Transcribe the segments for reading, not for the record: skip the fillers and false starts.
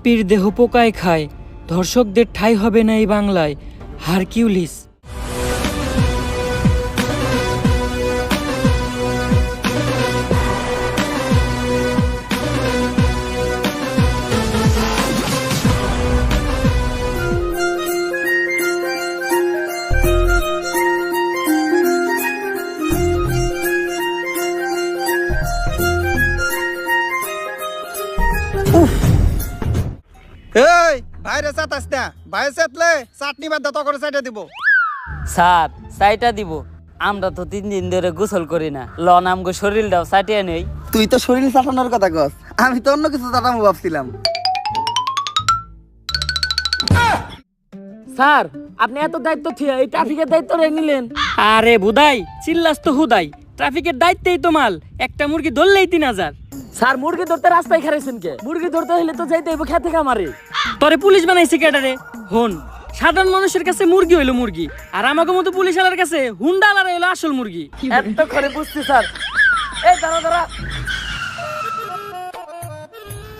পাপীর দেহ পোকায় খায়, ধর্ষকদের ঠাঁই হবে না এই বাংলায়। হারকিউলিস। এই বাইরে চাতাস না, বাইরে চাতলে চাটনি বাদ দাও করে চাইটা দিব। স্যার চাইটা দিব, আমরা তো 3 দিন ধরে গোসল করি না, লন আমগো শরীরটাও চাটিয়ে নেই। তুই তো শরীর চাটানোর কথা কস, আমি তো অন্য কিছু চাটামো ভাবছিলাম। স্যার আপনি এত দায়িত্ব থিয়া এই ট্রাফিকের দায়িত্ব নিলেন? আরে বুদাই, চিল্লাস তো হুদাই। ট্রাফিকের দায়িত্বেই তো মাল, একটা মুরগি ধরলেই 3000। স্যার মুরগি ধরতে রাস্তায় খারাইছেন কে? মুরগি ধরতে হলে তো যাইতে হইব খেতে খামারে। তরে পুলিশ বানাইছে কেডারে? হন, সাধারণ মানুষের কাছে মুরগি হইলো মুরগি, আর আমাকে মতো পুলিশ আলার কাছে হুন্ডা আলার হইলো আসল মুরগি। এত করে বুঝছি স্যার। এই দাঁড়া দাঁড়া।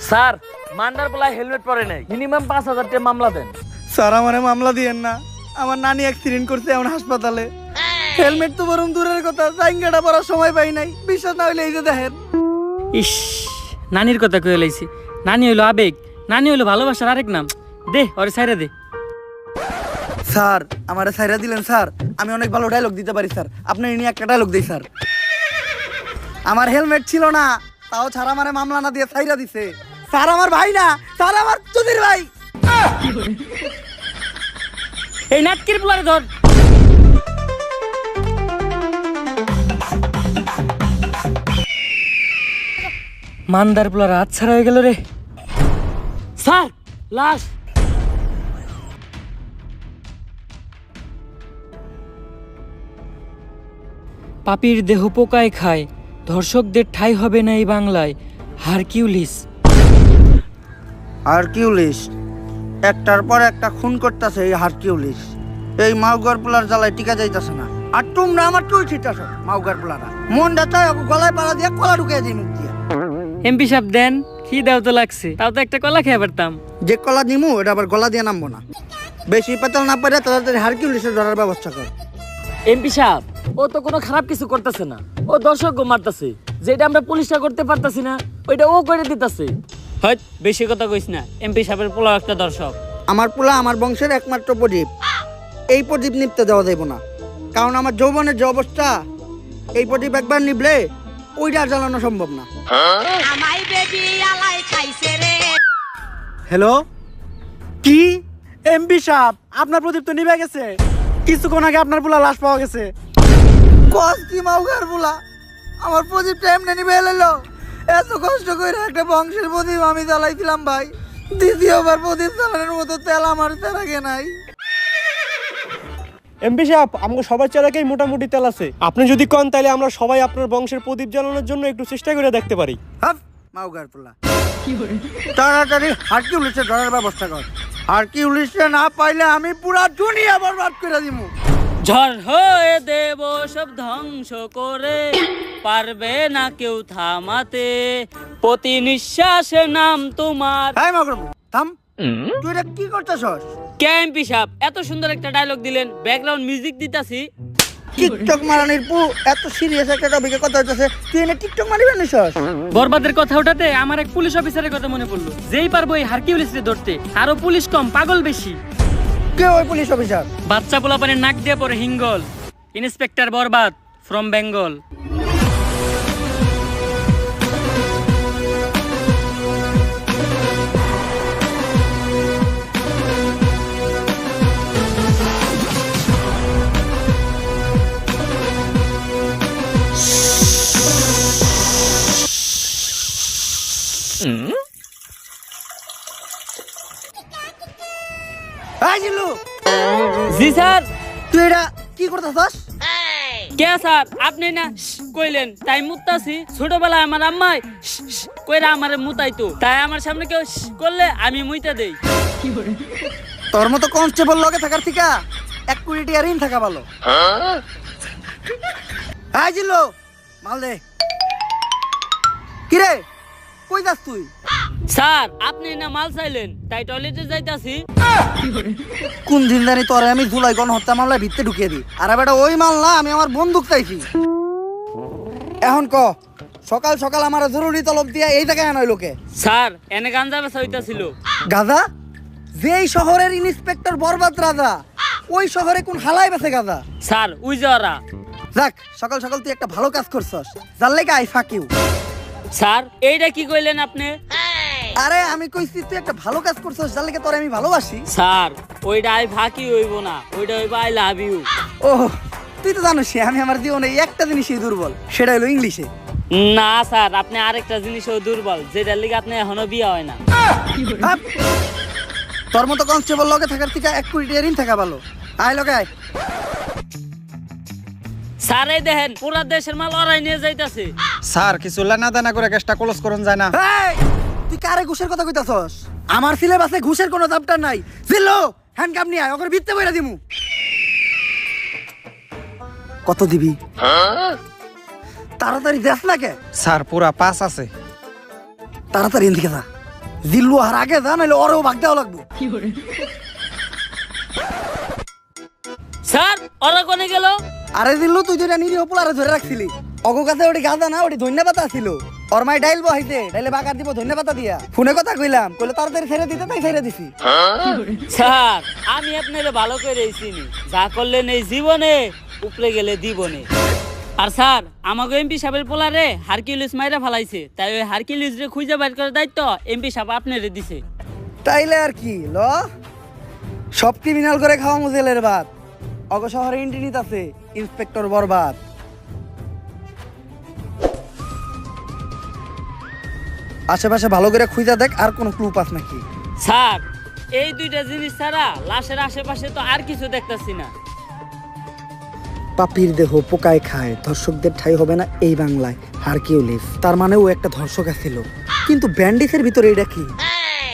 স্যার মান্ডার বলা হেলমেট পরে নাই, মিনিমাম 5000 টাকা মামলা দেন। স্যার আমারে মামলা দিয়েন না, আমার নানি অ্যাক্সিডেন্ট করছে এখন হাসপাতালে। হেলমেট তো বরং দূরের কথা, জাইঙ্গাটা পরার সময় পাই নাই। বিশ্বাস না হইলে এই যে দেখেন। ইস, নানির কথা কয়ে লাইছি। নানি হইলো আবেগ, নানি হইলো ভালোবাসার আরেক নাম। দে ওরে ছাইরা দে। স্যার আমারে ছাইরা দিলেন স্যার, আমি অনেক ভালো ডায়লগ দিতে পারি স্যার, আপনি নিয়ে একটা ডায়লগ দিই স্যার। আমার হেলমেট ছিল না, তাও ছাড়া আমারে মামলা না দিয়ে ছাইরা দিছে। স্যার আমার ভাই না, স্যার আমার চুদির ভাই। এই নাটকির পোলারে ধর। মান্দার পোলার হাত ছাড়া হয়ে গেল রে। স্যার লাশ। পাপীর দেহ পোকায় খায়, ধর্ষকদের ঠাঁই হবে না এই বাংলায়। হারকিউলিস। হারকিউলিস একটার পর একটা খুন করতেছে এই হারকিউলিস। এই মাউগার পোলার জ্বালায় টিকা যাইতেছে না, আর তোমরা আমার টুই ছিটাছ মাউগার পোলারা। মনটা চাই গলায় পাড়া দিয়ে কলা ঢুকিয়ে দিই মুখ দিয়ে। এমপি সাহেব দেন, খিদাও তো লাগছে, তাও তো একটা কলা খেয়ে পারতাম। যে কলা নিমু এটা আবার গলা দিয়ে নামবো না। বেশি পেতাল না পারে তাড়াতাড়ি হারকিউলিসের ধরার ব্যবস্থা কর। এমপি সাহেব ও তো কোনো খারাপ কিছু করতেছে না, ও দর্শক মারতেছে। যেটা আমরা পুলিশটা করতে পারতাছি না ওইটা ও করে দিতেছে। হয়ত বেশি কথা কইস না, এমপি সাহেবের পোলা একটা দর্শক। আমার পোলা আমার বংশের একমাত্র প্রদীপ, এই প্রদীপ নিপতে দেওয়া যাইব না। কারণ আমার যৌবনের যে অবস্থা, এই প্রদীপ একবার নিবলে ওইটা আর জ্বালানো সম্ভব না। হ্যালো, কি এমপি সাহেব আপনার প্রদীপ তো নিভে গেছে? কিছুক্ষণ আগে আপনার পোলা লাশ পাওয়া গেছে। কস কি মাউগার পোলা, আমার প্রদীপটা এমনি নিভে এলো? এত কষ্ট করে একটা বংশের প্রদীপ আমি জ্বালাইছিলাম ভাই, দ্বিতীয়বার প্রদীপ জ্বালানোর মতো তেল আমার তেলাগে নাই। এমপি সাহেব আমাকে সবাই চালাকেই মোটামুটি তেল আছে, আপনি যদি কন তাহলে আমরা সবাই আপনার বংশের প্রদীপ জ্বালানোর জন্য একটু চেষ্টা করে দেখতে পারি। হাফ মাউগার পোলা, তাড়াতাড়ি হারকিউলিসে ধরার ব্যবস্থা কর। হারকিউলিসে না পাইলে আমি পুরা দুনিয়া বরবাদ করে দিব। ঝড় হয়ে দেব সব ধ্বংস করে, পারবে না কেউ থামাতে, প্রতি নিঃশ্বাসে নাম তোমার। হাই মাউগার পোলা থাম, তুই এটা কি করতেছস? কে এমপি সাহেব এত সুন্দর একটা ডায়লগ দিলেন, ব্যাকগ্রাউন্ড মিউজিক দিতাছি। টিকটক মারানির পু এত সিরিয়াস একটা টপিকে কথা হইতাছে, তুই এনে টিকটক মারিবে নিছস? বরবাদের কথা ওঠাতে আমার এক পুলিশ অফিসারের কথা মনে পড়লো। যেই পারবো এই হারকিউলিসকে ধরতে, আরো পুলিশ কম পাগল বেশি। কে ওই পুলিশ অফিসার? বাচ্চা পোলাপানের নাক দিয়ে পরে হিঙ্গল, inspector Barbad from Bengal. Hi Jillu, ji sir. তুই এটা কি করতেছস? কে স্যার আপনি না কইলেন তাই মুতাছি। ছোটবেলায় আমার আম্মাই কইরা আমারে মুতাইতো, তাই আমার সামনে কেউ করলে আমি মুইতা দেই। তোর মতো কনস্টেবল লগে থাকার থেকে এক কোটি টাকা ঋণ থাকা ভালো। হাই জিল্লু, মাল দে। কিরে কই যাস তুই? স্যার আপনি না মাল চাইলেন তাই টয়লেটে যাইতাছি। কোন দিন জানি তোরে আমি জুলাই গণহত্যা মামলায় ভিতরে ঢুকিয়ে দিই, আর বেটা ওই মাল না, আমি আমার বন্দুক চাইছি। এখন ক, সকাল সকাল আমার জরুরি তলব দিয়া এই জায়গায় আনাই লোকে। স্যার এনে গাঞ্জা বেচা হইতাছিল। গাজা? যেই শহরের ইন্সপেক্টর বরবাদ রাজা, ওই শহরে কোন হালাই বেছে গাজা? Sir we যাওয়ারা। যাক, সকাল সকাল তুই একটা ভালো কাজ করছস, যার লেগে আই ফাঁকিও। স্যার এইটা কি কইলেন আপনি? আরে আমি কইছি তুই একটা ভালো কাজ করছস, যার লেগে তোরে আমি ভালোবাসি। স্যার ওইটা আই ফাঁকি হইব না, ওইটা হইব আই লাভ ইউ। ও, তুই তো জানিস আমি আমার জীবনে এই একটা জিনিসই দুর্বল, সেটা হলো ইংলিশে। না স্যার আপনি আরেকটা জিনিসও দুর্বল, যেটার লিগে আপনি এখনো বিয়ে হয় না। হাপ! তোর মতো কনস্টেবল লগে থাকার থেকে 1 কোটি টাকা ঋণ থাকা ভালো। আয় লগে আয়। স্যার এই দেখেন পুরা দেশের মাল ওরাই নিয়ে যাইতাছে। স্যার কিছু লেনা দেনা করে কেসটা ক্লোজ করুন যায় না? এই, তুই কারে ঘুষের কথা কইতাছস? আমার সিলেবাসে ঘুষের কোনো চ্যাপ্টার নাই। জিল্লো, হ্যান্ডকাপ নিয়ে আয়, ওকে ভিত্তে বইরা দিমু। কত দিবি? তাড়াতাড়ি দেখ না কে? স্যার পুরা 5 আছে। তাড়াতাড়ি এদিকে যা। জিল্লু আর আগে যা, নাহলে ওরেও ভাগ দেওয়া লাগবো। স্যার ওরা কোনে গেল? আরে জিল্লু, তুই যেটা নিরীহ পোলারে ধরে রাখছিলি, অগো কাছে ওটি গাঁদা না, ওটি ধন্যবাদ ছিল। ওর মাই ডাইল বহাইতে, ডাইলে বাগার দিব ধন্যবাদ দিয়া। ফোনে কথা কইলাম, কইলে তাড়াতাড়ি ছেড়ে দিতে, তাই ছেড়ে দিছি। স্যার আমি আপনারে ভালো করে চিনি, যা করলেন এই জীবনে উপরে গেলে দিবনে। আর স্যার আমাকে এমপি সাহেবের পোলারে হারকিউলিস মাইরা ফালাইছে, তাই ওই হারকিউলিস রে খুঁজে বাইর করার দায়িত্ব এমপি সাহেব আপনারে দিছে। তাইলে আর কি ল, সব ক্রিমিনাল করে খাওয়া মুজেলের ভাত। অগ শহরে ইন্টিনিত আছে ইন্সপেক্টর বরবাদ। আশেপাশে ভালো করে খুঁজা দেখ, আর কোনো ক্লু পাস নাকি। স্যার এই দুইটা জিনিস ছাড়া লাশের আশেপাশে তো আর কিছু দেখতাছি না। পাপির দেহ পোকায় খায়, ধর্ষকদের ঠাঁই হবে না এই বাংলায়। হারকিউলিস, তার মানে ও একটা ধর্ষক ছিল, কিন্তু ব্যান্ডিসের ভিতরে এটা কি?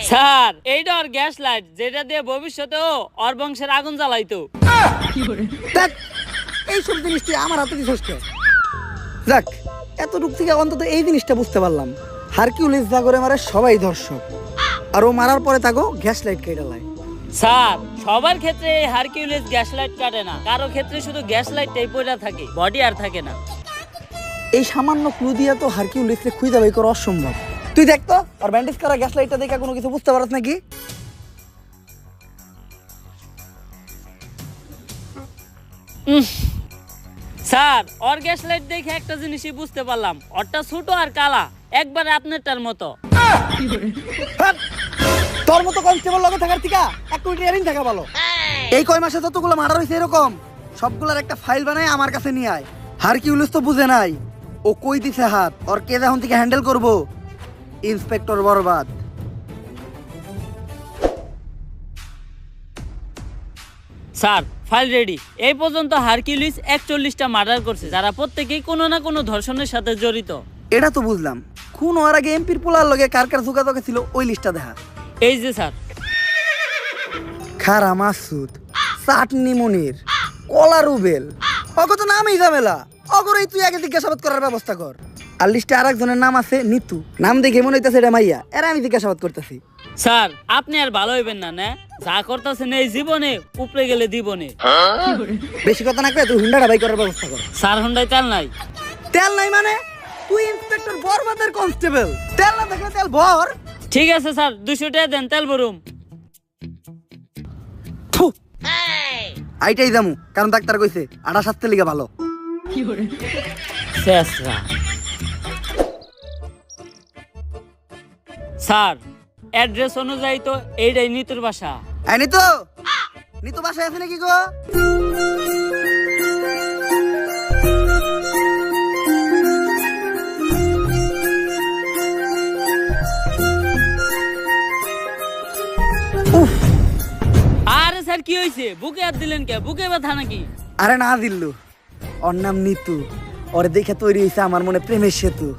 স্যার এইটা ওর গ্যাস লাইট, যেটা দিয়ে ভবিষ্যতেও ওর বংশের আগুন জ্বালাইতো। দেখ, এইসব জিনিস তুই আমার হাতে দিছস কে? যাক, এতটুক থেকে অন্তত এই জিনিসটা বুঝতে পারলাম, হারকিউলিস যা করে মারে সবাই ধর্ষক, আর ও মারার পরে তাকে গ্যাস লাইট কেটে লাই। স্যার সবার ক্ষেত্রে এই হারকিউলিস গ্যাস লাইট কাটে না, কারো ক্ষেত্রে শুধু গ্যাস লাইটটাই পড়ে থাকে, বডি আর থাকে না। এই সামান্য ক্লু দিয়া তো হারকিউলিসকে খুঁজে বাই করা অসম্ভব। তুই দেখ তো, আর ব্যান্ডেজ করা গ্যাস লাইটটা দেখে কোনো কিছু বুঝতে পারছ নাকি? স্যার ওর গ্যাস লাইট দেখে একটা জিনিসই বুঝতে পারলাম, ওরটা ছোট আর কালা, একবারে আপনারটার মতো। হ্যাঁ, তোর মতো কনস্টেবল লগে থাকার থেকে 1 কোটি টাকা ঋণ থাকা ভালো। এই কয় মাসে যতগুলো মার্ডার হয়েছে এরকম, সবগুলোর একটা ফাইল বানায় আমার কাছে নিয়ে আয়। হারকিউলিস তো বুঝে নাই ও কই দিছে হাত, ওর কে এখন থেকে হ্যান্ডেল করবো? Inspector Barbad. Sir file ready. এই পর্যন্ত হারকিউলিস 41টা মার্ডার করছে, যারা প্রত্যেকেই কোনো না কোনো ধর্ষণের সাথে জড়িত। এটা তো বুঝলাম, খুন হওয়ার আগে এমপির পোলার লগে কার কার যোগাযোগ ছিল ওই লিস্টটা দেখা। এই যে স্যার, খারা মাসুদ, চাটনি মনির, কলা রুবেল, অগো তো নামই ঝামেলা। অগরেই তুই আগে জিজ্ঞাসাবাদ করার ব্যবস্থা কর। আর লিস্টে আর একজনের নাম আছে নিতু, নাম দেখে মনে হইতেছে এটা মাইয়া, এরা আমি জিজ্ঞাসাবাদ করতেছি। স্যার আপনি আর ভালো হইবেন না, না যা করতেছেন এই জীবনে উপরে গেলে দিবনে। বেশি কথা না কয়ে তুই হুন্ডাটা বাই করার ব্যবস্থা কর। স্যার হুন্ডাই তেল নাই। তেল নাই মানে? তুই ইন্সপেক্টর বরবাদের কনস্টেবল, তেল না থাকলে তেল ভর। ঠিক আছে স্যার 200 টাকা দেন, তেল ভরুম। থু, আইটাই যামু, কারণ ডাক্তার কইছে 28 লিগে ভালো। শেষরা। স্যার অ্যাড্রেস অনুযায়ী তো এইটাই নিতুর বাসা। এই নিতু, নিতু বাসায় আছে নাকি গো? আরে স্যার কি হয়েছে, বুকে হাত দিলেন কে? বুকে ব্যথা নাকি? আরে না দিল্লু, ওর নাম নিতু, ওরে দেখে তৈরি হয়েছে আমার মনে প্রেমের সেতু।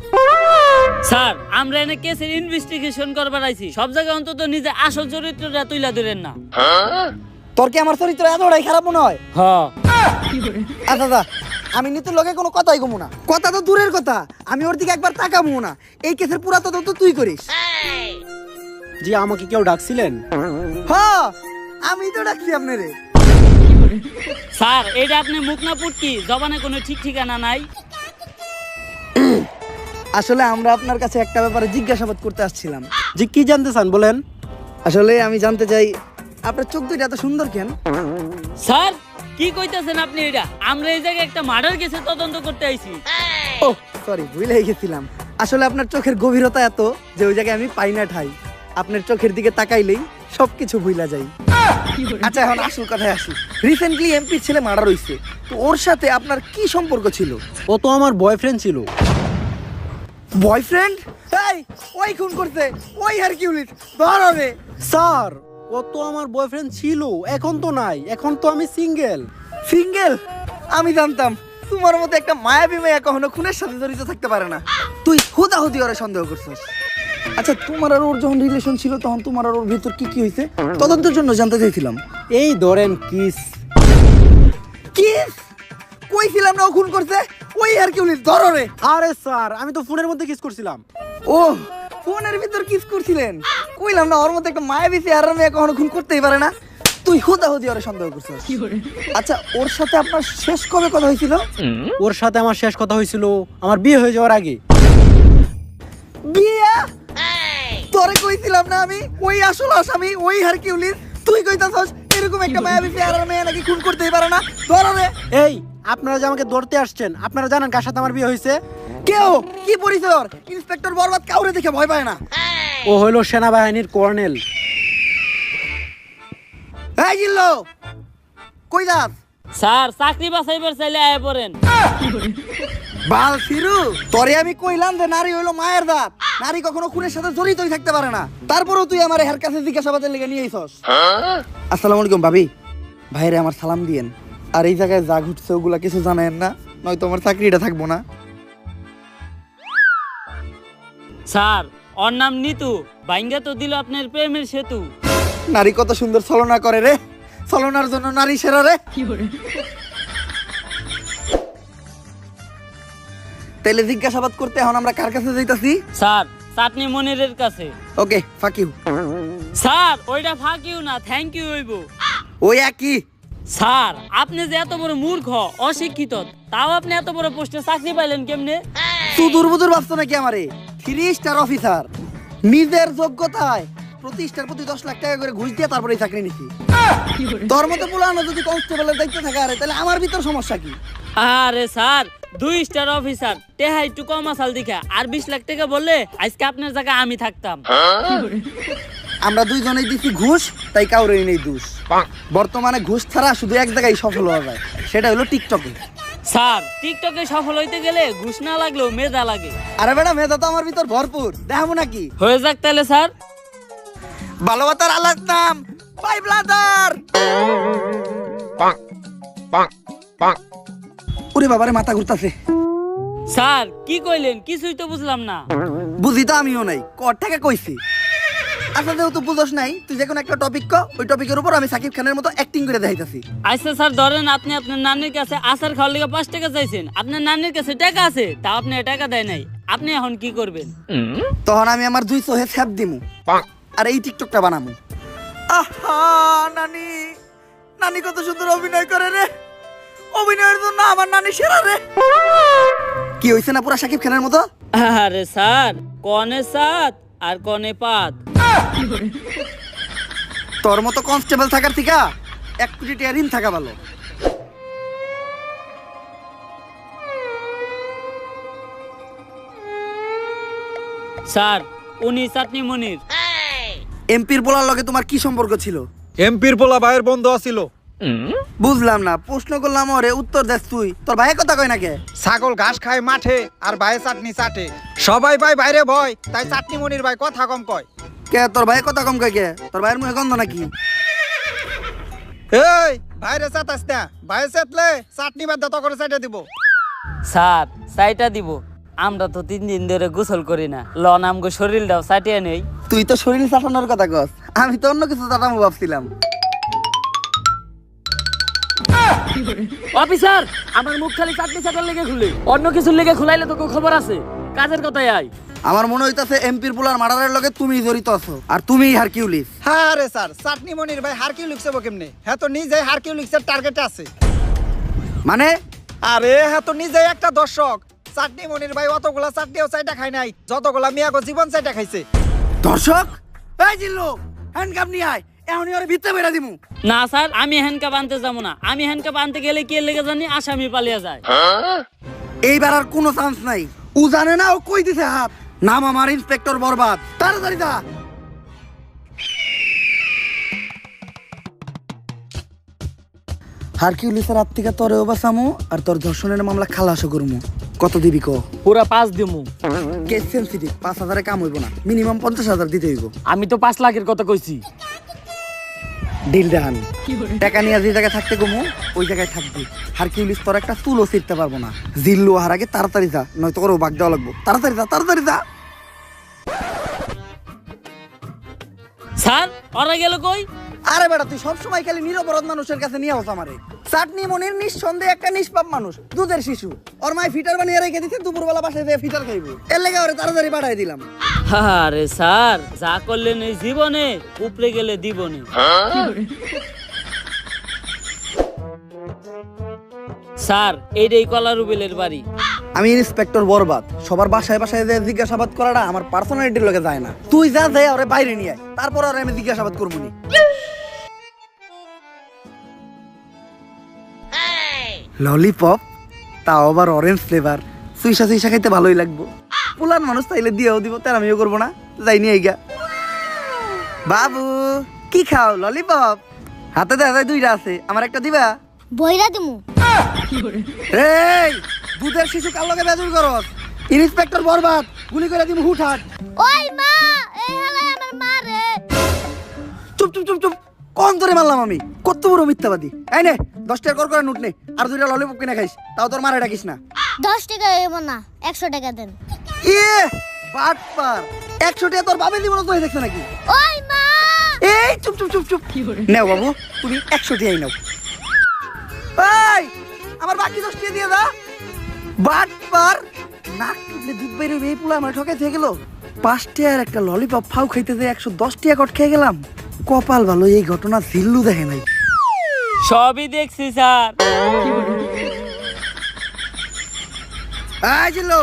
স্যার আমরা এনে কেসের ইনভেস্টিগেশন করবার আইছি, সব জায়গায় অন্তত নিজে আসল চরিত্রটা তুইলা ধরেন না। তোর কি আমার চরিত্র এতটাই খারাপ মনে হয়? হ্যাঁ। আচ্ছা আচ্ছা, আমি নিতুর লগে কোনো কথাই কমু না। কথা তো দূরের কথা, আমি ওর দিকে একবার তাকাবো না। এই কেসের পুরা তদন্ত তুই করিস। জি, আমাকে কেউ ডাকছিলেন? হ্যাঁ, আমি তো ডাকছি আপনারে। স্যার এটা আপনি মুখ না পুটকি, জবানে কোনো ঠিক ঠিকানা নাই। আসলে আমরা আপনার কাছে একটা ব্যাপারে জিজ্ঞাসাবাদ করতে আসছিলাম। জি, কি জানতে চান বলেন? আসলে আমি জানতে চাই আপনার চোখ দুইটা এত সুন্দর কেন? স্যার কি কইতাছেন আপনি? এটা আমরা এই জায়গায় একটা মার্ডার কেসে তদন্ত করতে আইছি। ও সরি, ভুলে গেছিলাম। আসলে আপনার চোখের গভীরতা এত যে ওই জায়গায় আমি পাই না ঠাই। আপনার চোখের দিকে তাকাইলেই সবকিছু ভুলা যায়। আচ্ছা, এখন আসল কথায় আসি। রিসেন্টলি এমপি ছেলে মার্ডার হইছে, তো ওর সাথে আপনার কি সম্পর্ক ছিল? ও তো আমার বয়ফ্রেন্ড ছিল। বয়ফ্রেন্ড? এই, ওই খুন করতে, ওই হারকিউলিস ধর হবে। স্যার, ও তো আমার বয়ফ্রেন্ড ছিল, এখন তো নাই, এখন তো আমি সিঙ্গেল। সিঙ্গেল? আমি জানতাম তোমার মতো একটা মায়াবী মেয়ে কখনো খুনের সাথে জড়িত থাকতে পারে না। তুই হুদাহুদি ওরে সন্দেহ করছিস। আচ্ছা, তোমার আর ওর যখন রিলেশন ছিল তখন তোমার আর ওর ভিতর কি কি হয়েছে তদন্তের জন্য জানতে চাইছিলাম। এই ধরেন কিস। কিস? কইছিলাম না ও খুন করছে, ওই হারকিউলিস ধর রে। আরে স্যার, আমি তো ফোনের মধ্যে কিস করছিলাম। ও, ফোনের ভিতর কিস করছিলেন? কইলাম না ওর মতো একটা মায়াবী চেহারার মেয়ে কখনো খুন করতেই পারে না। তুই হুদাহুদি ওরে সন্দেহ করছিস। আচ্ছা, ওর সাথে আপনার শেষ কবে কথা হয়েছিল? ওর সাথে আমার শেষ কথা হয়েছিল আমার বিয়ে হয়ে যাওয়ার আগে। বিয়া? তোরে কইছিলাম না আমি ওই আসল আসামি ওই হারকিউলিস? তুই কইতাছস এরকম একটা মায়াবী চেহারার মেয়ে নাকি খুন করতেই পারে না? ধর রে। এই, আপনারা যে আমাকে ধরতে আসছেন, আপনারা জানেন কার সাথে আমার বিয়ে হয়েছে? কেউ কি পরিচয় ওর? ইন্সপেক্টর বরবাদ কাউরে দেখে ভয় পায় না। ও হইল সেনাবাহিনীর কর্নেল। এই জিল্লো, কই যাস? স্যার চাকরি বাছাইবার চাইলে আয় পড়েন। বাল ফিরু, তোরে আমি কইলাম যে নারী হইলো মায়ের দাঁত, নারী কখনো খুনের সাথে জড়িতই থাকতে পারে না। তারপরেও তুই আমার হের কাছে জিজ্ঞাসাবাদের লেগে নিয়ে আইছস। আসসালামু আলাইকুম ভাবি, ভাইরে আমার সালাম দিয়েন। আর এই জায়গায় যা ঘুরছে ওগুলা কিছু জানেন না, নয়তো আমার চাকরিটা থাকবো না। স্যার ওর নাম নিতু, বাইঙ্গা তো দিল আপনার প্রেমের সেতু। নারী কত সুন্দর ছলনা করে রে, ছলনার জন্য নারী সেরা রে। তাইলে জিজ্ঞাসাবাদ করতে এখন আমরা কার কাছে যাইতাছি? স্যার চাটনি মনিরের কাছে। ওকে, ফাক ইউ। স্যার ওইটা ফাঁকিও না, থ্যাংক ইউ হইব। ওই একই। স্যার আপনি যে এত বড় মূর্খ অশিক্ষিত, তাও আপনি এত বড় পোস্টে চাকরি পাইলেন কেমনে? তুই দুর্বুদুর ভাবছো নাকি আমারে? 3 স্টার অফিসার, নিজের যোগ্যতায় প্রতি স্টার প্রতি 10 লাখ টাকা করে ঘুষ দিয়ে তারপরে চাকরি নিছি। তোর মতো পুলানো যদি কনস্টেবলের দায়িত্ব থাকে আরে, তাহলে আমার ভিতর সমস্যা কি? আরে স্যার 2 স্টার অফিসার, টেহা একটু কম আসাল দেখা, আর 20 লাখ টাকা বললে আজকে আপনার জায়গায় আমি থাকতাম। আমরা দুইজনেই দিছি ঘুষ, তাই কাউরেই নেই দোষ। বর্তমানে ঘুষ ছাড়া শুধু এক জায়গায় সফল হওয়া যায়, সেটা হলো টিকটকে। স্যার টিকটকে সফল হইতে গেলে ঘুষ না লাগলেও মেধা লাগে। আরে বেটা, মেধা তো আমার ভিতর ভরপুর, দেখাবো নাকি? হয়ে যাক তাহলে স্যার। ভালোবাসার আলাদ নাম পাই ব্লাদার। ওরে বাবারে, মাথা ঘুরতাছে। স্যার কি কইলেন? কিছুই তো বুঝলাম না। বুঝি তো আমিও নাই, কর থেকে কইছি। আচ্ছা, যেহেতু বুঝোস নাই, তুই যে কোনো একটা টপিক ক, ওই টপিকের উপর আমি সাকিব খানের মতো অ্যাক্টিং করে দেখাইতাছি। আচ্ছা স্যার ধরেন আপনি আপনার নানির কাছে আচার খাওয়ার লেগে 5 টাকা চাইছেন, আপনার নানির কাছে টাকা আছে, তা আপনি টাকা দেয় নাই, আপনি এখন কি করবেন? তখন আমি আমার 2 চোহে ছ্যাপ দিমু আর এই টিকটকটা বানামু। আহা, নানি নানি কত সুন্দর অভিনয় করে রে, অভিনয়ের জন্য আমার নানি সেরা রে। কি হইছে না পুরা সাকিব খানের মতো? আরে স্যার কনে সাত আর কনে পাত। তোর মতো কনস্টেবল থাকার থেকে 1 কোটি টাকা ঋণ থাকা ভালো। স্যার উনি চাটনি মনির। এমপির বলার লগে তোমার কি সম্পর্ক ছিল? এমপির পোলা ভাইয়ের বন্ধু আছিল। বুঝলাম না, প্রশ্ন করলাম ওরে, উত্তর দেস তুই। তোর ভাইয়ের কথা কই না কে? ছাগল ঘাস খায় মাঠে আর ভাইয়ে চাটনি চাটে। সবাই ভাই বাইরে ভয়, তাই চাটনি মনির ভাই কথা কম কয়। কে তোর ভাইয়ের কথা কম কয় কে? তোর ভাইয়ের মুখে গন্ধ নাকি? এই ভাইরে চাটাস না, ভাইয়ে চাটলে চাটনি বাদ দত করে চাটে দিব। স্যার চাইটা দিব, আমরা তো 3 দিন ধরে গোসল করি না, লন আমগো শরীরটাও চাটিয়ে নেই। তুই তো শরীর চাটানোর কথা কস, আমি তো অন্য কিছু চাটামো ভাবছিলাম। অফিসার আমার মুখ খালি চাটনি চাটার লেগে খুলে, অন্য কিছুর লেগে খুলাইলে তো খবর আছে। কাজের কথাই আয়। আমার মনে হইতাছে এমপির পোলার মার্ডারের লগে তুমি জড়িত আছো আর তুমিই হারকিউলিস। হ্যাঁ রে স্যার, চাটনি মনির ভাই হারকিউলিক্স হবো কেমনে? হ্যাঁ তো নিজে হারকিউলিক্সের টার্গেটে আছে। মানে আরে হ্যাঁ তো নিজে একটা দর্শক। চাটনি মনির ভাই অতগুলা চাটনিও চাইটা খায় নাই যতগুলা মিয়াগো জীবন চাইটা খাইছে। দর্শক, এই জিল্লু হ্যান্ডকাপ নিয়ে আয়, এখনই ওরে ভিতরে বেরা দিমু। না স্যার, আমি হ্যান্ডকাপ আনতে যাবো না। আমি হ্যান্ডকাপ আনতে গেলে কে লেগে জানি আসামি পালিয়ে যায়। এইবার আর কোনো চান্স নাই। ও জানে না ও কই দিছে হাত। নাম আমার ইন্সপেক্টর বরবাদ, তাড়াতাড়ি যা। হারকিউলিসের হাত থেকে তোরেও বাঁচামু আর তোর ধর্ষণের মামলা খালাসও করমু। কত দিবি ক? পুরা 5 দিমু। কেস সেন্সিটিভ, 5,000 কাম হইব না, মিনিমাম 50,000 দিতে হইব। আমি তো 5 লাখের কথা কইছি। ডিল দেখান, টাকা নিয়ে যে জায়গায় থাকতে গমু ওই জায়গায় থাকবি। হারকিউলিস তোর একটা চুলও ছিঁড়তে পারবো না। জিল্লু হার আগে তাড়াতাড়ি যা, নয়তো ওরও বাগ দেওয়া লাগবো। তাড়াতাড়ি যা, তাড়াতাড়ি যা। স্যার, ওরা গেল কই? আরে বেটা, তুই সবসময় খালি নিরপরাধ মানুষের কাছে নিয়ে আস আমারে। চাটনি মনির নিঃসন্দেহে একটা নিষ্পাপ মানুষ, দুধের শিশু। ওর মায় ফিটার বানিয়ে রেখে দিচ্ছে, দুপুরবেলা বাসায় যেয়ে ফিটার খাইবো। এর লেগে ওরে তাড়াতাড়ি পাঠাই দিলাম। আরে স্যার, যা করলেন এই জীবনে উপরে গেলে দিবনে। স্যার, এইটাই কলা রুবেলের বাড়ি। আমি ইন্সপেক্টর বরবাদ। সবার বাসায় বাসায় যে জিজ্ঞাসাবাদ করাটা আমার পার্সোনালিটির লগে যায় না। তুই যা যাই ওরে বাইরে নিয়ে আয়, তারপর আর আমি জিজ্ঞাসাবাদ করবো নি। ললিপপ, তাও আবার অরেঞ্জ ফ্লেভার। সুইসা সুইসা খাইতে ভালোই লাগবো। পুলান মানুষ তাইলে দিয়েও দিব, তার আমিও করবো না। যাই নিয়ে গা। বাবু কি খাও? ললিপপ হাতে দেখা যায় 2টা আছে, আমার একটা দিবা? বইরা দিমু। এই দুধের শিশু কার লগে বেজুর করস? ইন্সপেক্টর বরবাদ, গুলি করে দিমু হুটহাট। ওই মা, এই হালাই আমার মা রে। চুপ চুপ চুপ চুপ, কোন ধরে মারলাম আমি? কত বড় মিথ্যাবাদী। এই নে 10 টাকা কর করে নোট নে, আর 2টা ললিপপ কিনে খাইস, তাও তোর মারে ডাকিস না। 10 টাকা হইব না, 100 টাকা দেন। ইয়ে বাটপার, 100 টাকা তোর বাবা দিব না তো দেখছ নাকি? ওই মা, এই চুপ চুপ চুপ চুপ। নাও বাবু, তুমি 100 টাকাই নাও। এই আমার বাকি 10 টাকা দিয়ে দাও। বাটপার, নাক টুটলে দুধ বাইরে এই পুলা আমার ঠকে থেকে গেল। 5 টাকার একটা ললিপপ ফাউ খাইতে যে 110 টাকা কট খেয়ে গেলাম। কপাল ভালো, এই ঘটনা জিল্লু দেখে নাই। সবই দেখছি স্যার। এই জিল্লু,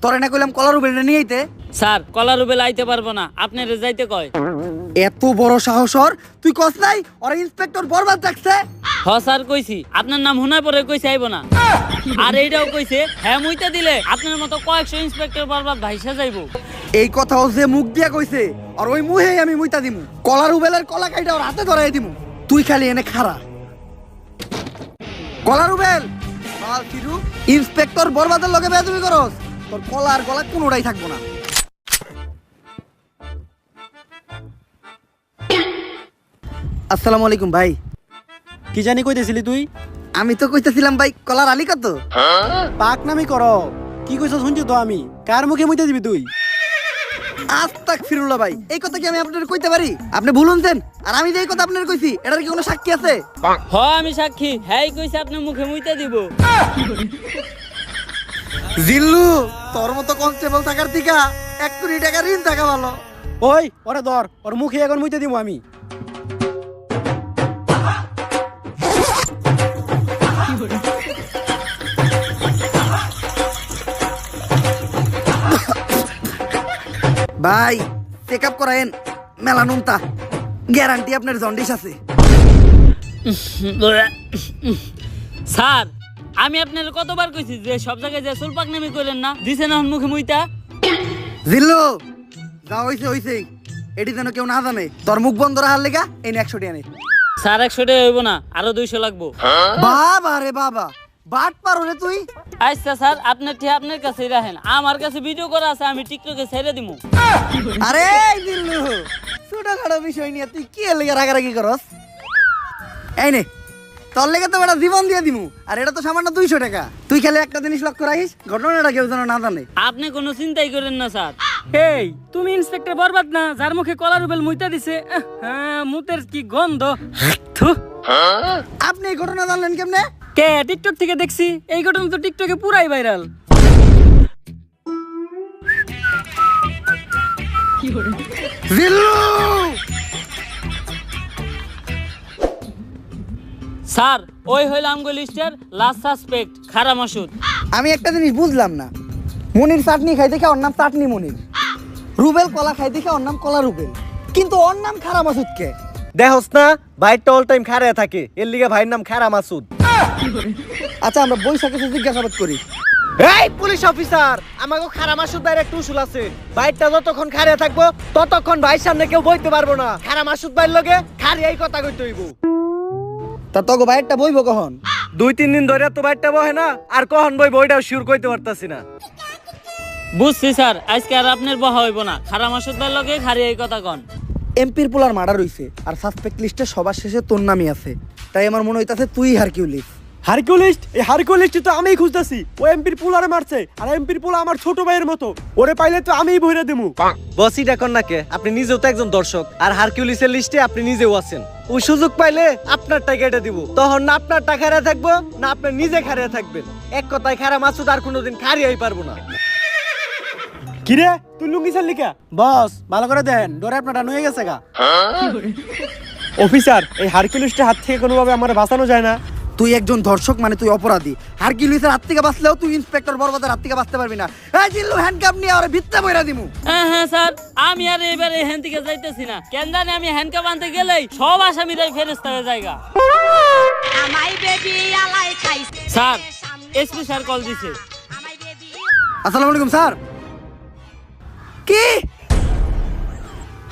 তোরে না কইলাম কলার উপরে নিয়ে আইতে? স্যার, কলা রুবেল আইতে পারবো না, আপনার যাইতে কয়। এত বড় সাহস ওর, তুই কস নাই ওরা ইন্সপেক্টর বরবাদ ডাকছে? হ স্যার কইছি, আপনার নাম হুনার পরে কইছে আইব না। আর এইটাও কইছে হ্যাঁ মুইতে দিলে আপনার মতো কয়েকশো ইন্সপেক্টর বরবাদ ভাইসা যাইব। এই কথাও যে মুখ দিয়া কইছে, আর ওই মুহেই আমি মুইতা দিমু। কলার উবেলের কলা কাইটা ওর হাতে ধরাই দিমু। তুই খালি এনে খাড়া। কলার উবেল বাল ফিরু, ইন্সপেক্টর বরবাদের লগে বেয়াদবি করস, তোর কলা আর গলা কোনোটাই থাকবো না। আসসালামু আলাইকুম ভাই। কি জানি কইতেছিলি তুই? আমি তো কইতেছিলাম ভাই, কলার আলী কত? পাক নামি করো। কি কইছ শুনছি তো আমি। কার মুখে মুইতে দিবি তুই? আস্তাক ফিরুল্লাহ ভাই, এই কথা কি আমি আপনাদের কইতে পারি? আপনি ভুলুনছেন, আর আমি যে এই কথা আপনাদের কইছি এটার কি কোনো সাক্ষী আছে? হ আমি সাক্ষী, হ্যাঁ কইছে আপনার মুখে মুইতে দিব। জিল্লু, তোর মতো কনস্টেবল থাকার থেকে 1 কোটি টাকা ঋণ থাকা ভালো। ওই ওরে ধর, ওর মুখে এখন মুইতে দিব আমি। ভাই চেক আপ করায়েন, মেলানুনতা গ্যারান্টি আপনার জন্ডিস আছে। স্যার, আমি আপনার কতবার কইছি যে সব জায়গায় যে সুলপাক নামি কইলেন না, দিছেন এখন মুখে মুইতা। জিল্লু যা হইছে হইছে, এটি যেন কেউ না জানে। তোর মুখ বন্ধ রাখার লেগা এই 100 টাকা নে। স্যার 100 টাকা হইব না, আরো 200 লাগবো। বাবা রে বাবা, বাট পারো রে তুই। আচ্ছা স্যার, আপনার ঠিক আপনার কাছেই রাখেন, আমার কাছে ভিডিও করা আছে, আমি টিকটকে ছেড়ে দিমু। আরে জিল্লু, ছোটখাটো বিষয় নিয়ে তুই কি লেগে রাগারাগি করস? এই নে তোর লেগে তো একটা জীবন দিয়ে দিমু, আর এটা তো সামান্য 200 টাকা। তুই খালি একটা জিনিস লক্ষ্য রাখিস, ঘটনাটা কেউ যেন না জানে। আপনি কোনো চিন্তাই করেন না স্যার। এই তুমি ইন্সপেক্টর বরবাদ না, যার মুখে কলা রুবেল মুইতা দিছে? হ্যাঁ, মুতের কি গন্ধ। থু। আপনি এই ঘটনা জানলেন কেমনে? কে? টিকটক থেকে দেখছি। এই ঘটনা তো টিকটকে পুরাই ভাইরাল। জিল্লু স্যার ওই হইল আমগো লিস্টের লাস্ট সাসপেক্ট খারা মাসুদ। আমি একটা জিনিস বুঝলাম না, মনির চাটনি খাই দেখে ওর নাম চাটনি মনির, রুবেল কলা খাই দেখে ওর নাম কলা রুবেল, কিন্তু ওর নাম খারা মাসুদ কে? দেখোস না ভাইটা অল টাইম খাড়া থাকে, এর লিগে ভাইয়ের নাম খারা মাসুদ। আচ্ছা আমরা বৈশাখে জিজ্ঞাসাবাদ করি। এই পুলিশ অফিসার, আমাকে খারা মাসুদ ভাইয়ের একটা উসুল আছে, ভাইটা যতক্ষণ খাড়া থাকবো ততক্ষণ ভাইয়ের সামনে কেউ বইতে পারবো না। খারা মাসুদ ভাইয়ের লগে খাড়িয়াই কথা কইতে হইব। তা তোকে বাইরটা বইব কখন? 2-3 দিন ধরে তো ভাইটা বহে না, আর কখন বই বইটাও শিওর কইতে পারতাছি না। বুঝছি স্যার, আজকে আর আপনার বহা হইব না, খারা মাসুদ ভাইয়ের লগে খারি এই কথা কন। এমপির পোলার মার্ডার হইছে আর সাসপেক্ট লিস্টে সবার শেষে তোর নামই আছে, তাই আমার মনে হইতাছে তুই হারকিউলিস। হারকিউলিস্ট? এই হারকিউলিস্ট তো আমিই খুঁজতাছি। ও এমপির পোলারে মারছে, আর এমপির পোলা আমার ছোট ভাইয়ের মতো, ওরে পাইলে তো আমিই বইরা দেবো। বসই ডাকন না কে, আপনি নিজেও তো একজন দর্শক, আর হারকিউলিসের লিস্টে আপনি নিজেও আছেন। ও সুযোগ পাইলে আপনার টাকা কেটে দিব, তখন না আপনার টাকা হারিয়ে থাকবো না আপনি নিজে হারিয়ে থাকবেন। এক কথায় খারা মাসুদ আর কোনোদিন হারিয়েই পারবো না। কিরে তুই লুঙ্গি ছাড়লি কা? বস ভালো করে দেন, ডোরে আপনার হয়ে গেছে গা। অফিসার, এই হারকিউলিস্টের হাত থেকে কোনোভাবে আমার বাঁচানো যায় না? তুই একজন ধর্ষক মানে তুই অপরাধী। হারকিউলিসের হাত থেকে বাঁচলেও তুই ইন্সপেক্টর বরবাদের হাত থেকে বাঁচতে পারবি না। এই জিল্লু হ্যান্ডকাপ নিয়ে ওরে ভিতরে বইরা দিমু। হ্যাঁ হ্যাঁ স্যার, আমি আর এবারে এখান থেকে যাইতেছি না, কেন জানি আমি হ্যান্ডকাপ আনতে গেলেই সব আসামিরাই ফেরেস্তা হয়ে জায়গা। স্যার এসপি স্যার কল দিছে। আসসালামু আলাইকুম স্যার। কি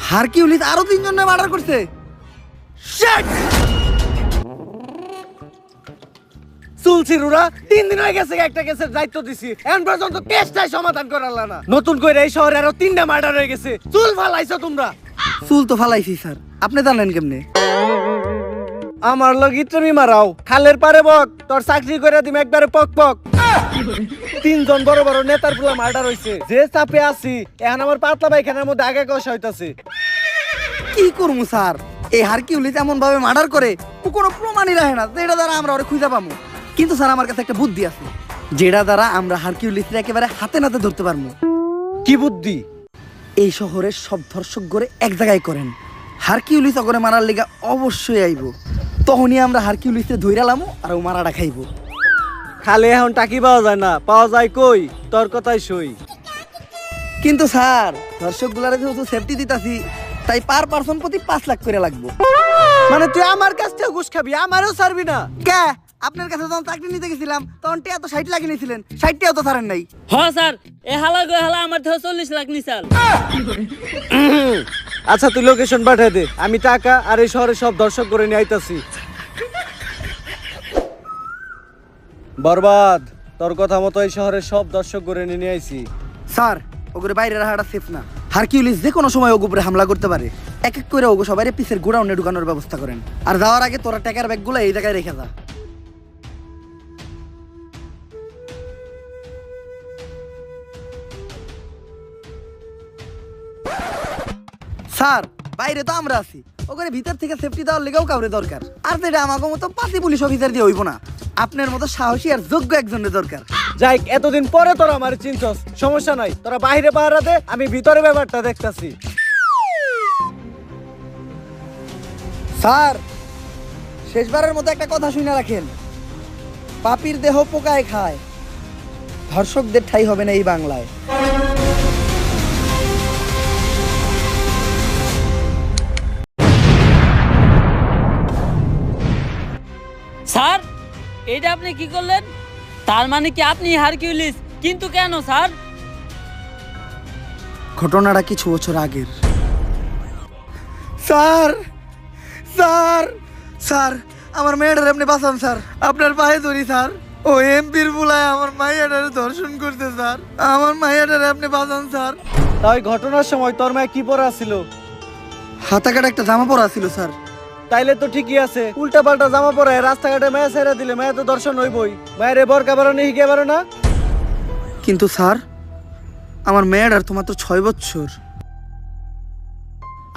হারকিউলিস আরো 3 জনের মার্ডার করছে? শিট! চুলছিরুরা 3 দিন হয়ে গেছে একটা কেসের দায়িত্ব দিছি, এখন পর্যন্ত কেসটাই সমাধান করাল না। নতুন করে এই শহরে আরো 3টা মার্ডার হয়ে গেছে। চুল ফালাইছো তোমরা? চুল তো ফালাইছি স্যার, আপনি জানেন কেমনে? আমার লগ ইত্রমি মারাও, খালের পারে বক, তোর চাকরি করে দিম একবারে পক পক। 3 জন বড় বড় নেতার পুলা মার্ডার হইছে, যে চাপে আছি এখন আমার পাতলা পায়খানার মধ্যে আগে কষ হইতাছে। কি করবো স্যার, এই হারকিউলিস এমন ভাবে মার্ডার করে ও কোনো প্রমাণই রাখে না যেটা দ্বারা আমরা ওরে খুঁজে পাবো। কিন্তু স্যার আমার কাছে একটা বুদ্ধি আছে, যেটা দ্বারা আমরা হারকিউলিসকে একেবারে হাতে নাতে ধরতে পারবো। কি বুদ্ধি? এই শহরের সব ধর্ষক গড়ে এক জায়গায় করেন, হারকিউলিস অগরে মারার লিগা অবশ্যই আইব, তখনই আমরা হারকিউলিসে ধইরালামু আর ও মারাটা খাইব। খালে এখন টাকি পাওয়া যায় না, পাওয়া যায় কই? তোর কথাই সই। কিন্তু স্যার ধর্ষক গুলারে যেহেতু সেফটি দিতাছি, তাই পার পার্সন প্রতি 5 লাখ করে লাগবে। মানে তুই আমার কাছ থেকে ঘুষ খাবি, আমারও ছাড়বি না? কে আপনার কাছে যখন চাকরি নিতে গেছিলাম তখন টিয়া তো 60 লাখ নিয়েছিলেন, 60 টাও তো ছাড়েন নাই। হ্যাঁ স্যার, এ হালা গো হালা আমার থেকে 40 লাখ নিছাল। আচ্ছা তুই লোকেশন পাঠিয়ে দে, আমি টাকা আর এই শহরে সব দর্শক করে নিয়ে আইতাছি। বরবাদ, তোর কথা মতো এই শহরের সব দর্শক করে নিয়ে আইছি। স্যার ওগুলো বাইরে রাখাটা সেফ না, হারকিউলিস যে কোনো সময় ওগুলো উপরে হামলা করতে পারে। এক এক করে ওগো সবাই পিসের গোডাউনে ঢুকানোর ব্যবস্থা করেন, আর যাওয়ার আগে তোরা টাকার ব্যাগগুলো এই জায়গায় রেখে যা। স্যার বাইরে তো আমরা আছি, ওখানে ভিতর থেকে সেফটি দেওয়ার লেগেও কাউরে দরকার, আর যেটা আমাকে মতো 5 পুলিশ অফিসার দিয়ে হইব না, আপনার মতো সাহসী আর যোগ্য একজনের দরকার। যাই এতদিন পরে তোরা আমার চিনছস, সমস্যা নাই, তোরা বাইরে পাহারা দে, আমি ভিতরে ব্যাপারটা দেখতাছি। স্যার শেষবারের মতো একটা কথা শুনে রাখেন, পাপির দেহ পোকায় খায়, ধর্ষকদের ঠাই হবে না এই বাংলায়। স্যার এটা আপনি কি করলেন? তার মানে কি আপনি হারকিউলিস? কিন্তু কেন স্যার? ঘটনাটা কিছু বছর আগের। স্যার স্যার স্যার আমার মেয়েটার আপনি বাঁচান স্যার, আপনার পায়ে ধরি স্যার। ও এমপির বুলায় আমার মাইয়াটারে ধর্ষণ করতে স্যার, আমার মাইয়াটারে আপনি বাঁচান স্যার। তাই ঘটনার সময় তোর মায়ে কি পরা ছিল? হাতাকাটা একটা জামা পরা ছিল স্যার। তাইলে তো ঠিকই আছে, উল্টা পাল্টা জামা পরে রাস্তাঘাটে মায়া ছেড়ে দিলে মায়া তো দর্শন হইবই। মায়ের বরকা বারো নেই হিগে বারো না? কিন্তু স্যার আমার মেয়েটার তো মাত্র 6 বছর।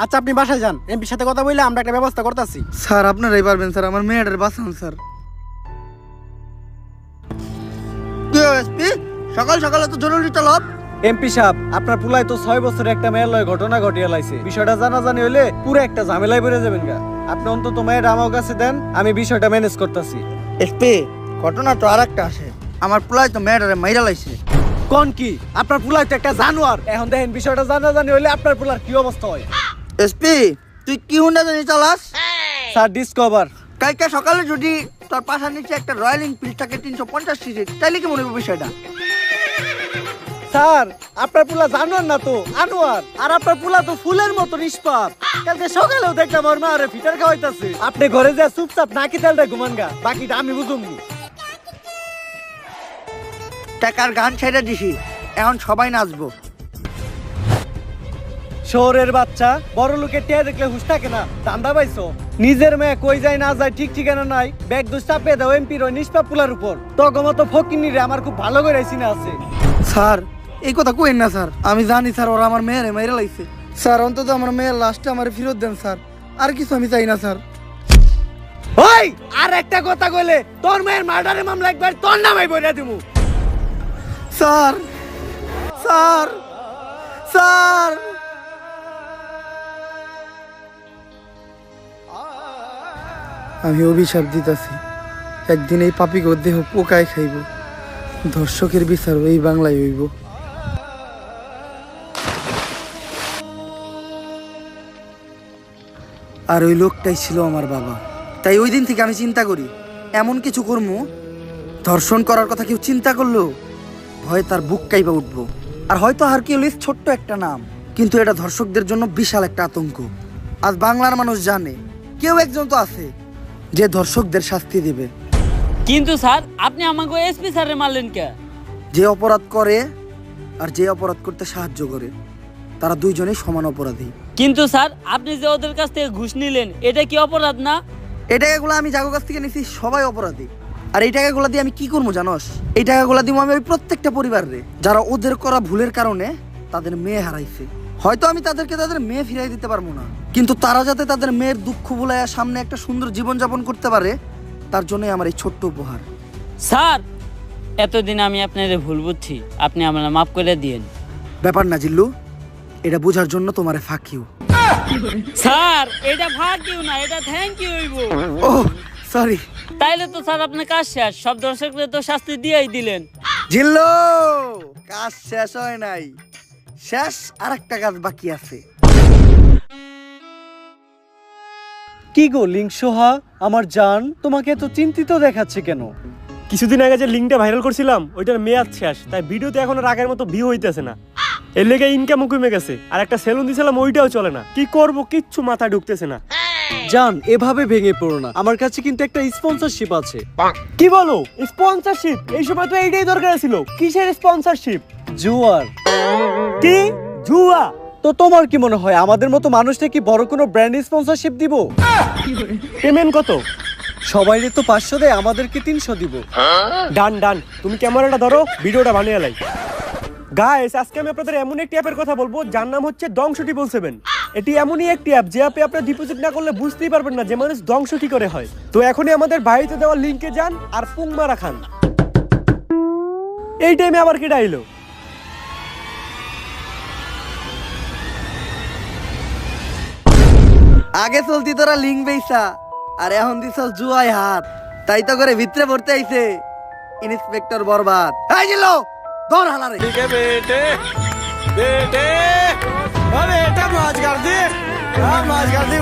আচ্ছা আপনি বাসায় যান, এমপির সাথে কথা বললে আমরা একটা ব্যবস্থা করতেছি। স্যার আপনারাই পারবেন স্যার, আমার মেয়েটার বাঁচান স্যার। কি এসপি সকাল সকালে তো জরুরি তলব? এমপি সাহেব আপনার পুলাই তো 6 বছরে একটা মেয়ের লয় ঘটনা ঘটিয়ে লাইছে বিষয়টা জানাজানি হইলে পুরো একটা ঝামেলায় পড়ে যাবেন গা আপনি অন্তত মেয়ের আমার কাছে দেন আমি বিষয়টা ম্যানেজ করতেছি এসপি ঘটনা তো আর একটা আসে আমার পোলায় তো মেয়েটারে মাইরা লাইছে। কোন কি আপনার পুলাই তো একটা জানোয়ার এখন দেখেন বিষয়টা জানাজানি হইলে আপনার পুলার কি অবস্থা হয় এসপি তুই কি হুন্ডা জানি চালাস? স্যার ডিসকভার কালকে সকালে যদি তোর পাশার নিচে একটা রয়্যাল এনফিল্ড থাকে 350 সিসি তাইলে কি মনে হবে বিষয়টা? স্যার আপনার পুলা জানোয়ার না তো আনোয়ার আর আপনার পুলা তো ফুলের মতো নিষ্পাপ কালকে সকালেও দেখলাম ওর মা আরে ফিটার খাওয়াইতাছে আপনি ঘরে যা চুপচাপ নাকি তেলটা ঘুমান গা বাকিটা আমি বুঝুমনি টাকার গান ছেড়ে দিছি এখন সবাই নাচবো। শহরের বাচ্চা বড় লোকের টিয়া দেখলে হুশ থাকে না দান্দা পাইছো নিজের মেয়ে কই যায় না যায় ঠিক ঠিকানা নাই ব্যাগ দোষ চাপিয়ে দাও এমপির ওই নিষ্পাপ পুলার উপর তগমতো ফকিনি রে আমার খুব ভালো করে চিনা আছে স্যার এই কথা কইেন না স্যার, আমি জানি স্যার ওরা আমার মেয়েরে মাইরা লাইছে। স্যার অন্তত আমার মেয়ের লাশটা আমার ফেরত দেন স্যার, আর কিছু আমি চাই না স্যার। ওই আর একটা কথা কইলে তোর মেয়ের মার্ডারের মামলা একবার তোর নামে বইরা দিমু স্যার স্যার স্যার আমি অভিশাপ দিতেছি একদিন এই পাপিকে দেহ পোকায় খাইব, ধর্ষকের বিচার এই বাংলায় হইব। আর ওই লোকটাই ছিল আমার বাবা, তাই ওই দিন থেকে আমি চিন্তা করি এমন কিছু করবো ধর্ষণ করার কথা কেউ চিন্তা করলো ভয় তার বুক কাইবা উঠবো। আর হয়তো হারকিউলিস ছোট্ট একটা নাম, কিন্তু এটা ধর্ষকদের জন্য বিশাল একটা আতঙ্ক। আজ বাংলার মানুষ জানে কেউ একজন তো আছে যে ধর্ষকদের শাস্তি দিবে। কিন্তু স্যার আপনি আমাকে এসপি স্যারে মারলেন কে? যে অপরাধ করে আর যে অপরাধ করতে সাহায্য করে তারা দুইজনেই সমান অপরাধী। কিন্তু স্যার আপনি যে ওদের কাছ থেকে ঘুষ নিলেন এটা কি অপরাধ না? এই টাকাগুলো আমি যাগো কাছ থেকে নিছি সবাই অপরাধী। আর এই টাকাগুলো দিয়ে আমি কি করবো জানোস? এই টাকাগুলো দিব আমি ওই প্রত্যেকটা পরিবারে যারা ওদের করা ভুলের কারণে তাদের মেয়ে হারাইছে। হয়তো আমি তাদেরকে তাদের মেয়ে ফিরাই দিতে পারবো না, কিন্তু তারা যাতে তাদের মেয়ের দুঃখ ভুলাইয়া সামনে একটা সুন্দর জীবন যাপন করতে পারে তার জন্যই আমার এই ছোট্ট উপহার। স্যার এতদিন আমি আপনার ভুল বুঝছি, আপনি আমার মাফ করে দিয়েন। ব্যাপার না জিল্লু, এটা বোঝার জন্য তোমারে ফাঁক ইউ। স্যার এটা ভাগ ইউ না, এটা থ্যাংক ইউ হইব। ও সরি। তাইলে তো স্যার আপনার কাজ শেষ, সব দর্শকদের তো শাস্তি দিয়েই দিলেন। জিল্লু কাজ শেষ হয় নাই, শেষ আর একটা কাজ বাকি আছে। কি গো লিংসোহা আমার জান তোমাকে এত চিন্তিত দেখাচ্ছে কেন? কিছুদিন আগে যে লিঙ্কটা ভাইরাল করছিলাম ওইটার মেয়াদ শেষ, তাই ভিডিওতে এখন আর আগের মতো ভিউ হইতেছে না, এর লেগে ইনকামও কমে গেছে। আর একটা সেলুন দিছিলাম ওইটাও চলে না, কি করব কিচ্ছু মাথায় ঢুকতেছে না। জান এভাবে ভেঙে পড়ো না, আমার কাছে কিন্তু একটা স্পন্সরশিপ আছে। কি বলো স্পন্সরশিপ? এই সময় তো এইটাই দরকার ছিল। কিসের স্পন্সরশিপ? জুয়ার। কি জুয়া? তো তোমার কি মনে হয় আমাদের মতো মানুষটা কি বড় কোনো ব্র্যান্ড স্পন্সরশিপ দিব? পেমেন্ট কত? সবাইরে তো 500 দেয়, আমাদেরকে 300 দিব। ডান ডান, তুমি ক্যামেরাটা ধরো, ভিডিওটা বানিয়ে লাই। গাইস আজকে আমি আপনাদের এমন একটি অ্যাপের কথা বলবো যার নাম হচ্ছে দংশ 777। এটি এমনই একটি অ্যাপ যে অ্যাপে আপনি ডিপোজিট না করলে বুঝতেই পারবেন না যে মানুষ ধ্বংস কি করে হয়। তো এখনই আমাদের বাড়িতে দেওয়া লিংকে যান আর পুং মারা খান। এই টাইমে আবার কি ডাইলো? আগে চলতি তোরা লিঙ্ক বেইসা আর এখন দিছ জুয়ায় হাত, তাই তো করে ভিতরে পড়তে আইছে ইন্সপেক্টর বরবাদ। এই জিল্লু ধর হালারে। ঠিক আছে বেটে বেটে আরে এটা মাছ গার দি মাছ গার দি